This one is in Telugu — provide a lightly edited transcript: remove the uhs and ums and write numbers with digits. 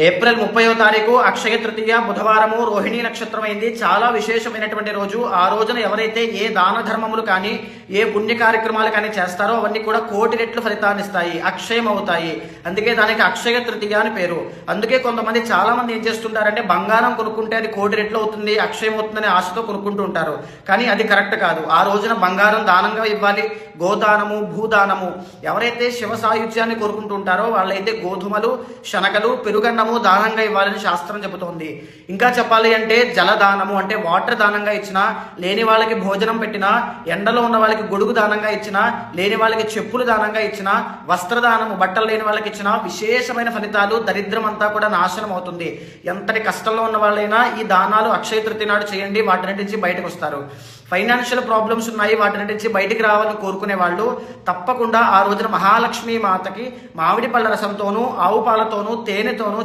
ఏప్రిల్ 30వ తారీఖు అక్షయ తృతీయ బుధవారము రోహిణీ నక్షత్రం అయింది. చాలా విశేషమైనటువంటి రోజు. ఆ రోజున ఎవరైతే ఏ దాన ధర్మములు కానీ ఏ పుణ్య కార్యక్రమాలు కానీ చేస్తారో అవన్నీ కూడా కోటి రెట్లు ఫలితాన్ని ఇస్తాయి, అక్షయం అవుతాయి. అందుకే దానికి అక్షయ తృతీయ అని పేరు. అందుకే కొంతమంది చాలా మంది ఏం చేస్తుంటారంటే బంగారం కొనుక్కుంటే అది కోటి రెట్లు అవుతుంది, అక్షయం అవుతుందనే ఆశతో కొనుక్కుంటూ ఉంటారు. కానీ అది కరెక్ట్ కాదు. ఆ రోజున బంగారం దానంగా ఇవ్వాలి. గోదానము, భూదానము. ఎవరైతే శివ సాయుధ్యాన్ని కోరుకుంటూ ఉంటారో వాళ్ళైతే గోధుమలు, శనగలు, పెరుగన్నము దానంగా ఇవ్వాలని శాస్త్రం చెబుతోంది. ఇంకా చెప్పాలి అంటే జలదానము, అంటే వాటర్ దానంగా ఇచ్చినా, లేని వాళ్ళకి భోజనం పెట్టినా, ఎండలో ఉన్న వాళ్ళకి గొడుగు దానంగా ఇచ్చినా, లేని వాళ్ళకి చెప్పులు దానంగా ఇచ్చినా, వస్త్రదానము బట్టలు లేని వాళ్ళకి ఇచ్చినా విశేషమైన ఫలితాలు. దరిద్రం అంతా కూడా నాశనం అవుతుంది. ఎంతటి కష్టంలో ఉన్న వాళ్ళైనా ఈ దానాలు అక్షయ తృతీయ నాడు చేయండి, వాటి నుంచి బయటకు వస్తారు. ఫైనాన్షియల్ ప్రాబ్లమ్స్ ఉన్నాయి, వాటి నుంచి బయటికి రావాలని కోరుకునే వాళ్ళు తప్పకుండా ఆ రోజున మహాలక్ష్మి మాతకి మామిడి పళ్ళ రసంతోనూ, ఆవు పాలతోనూ, తేనెతోనూ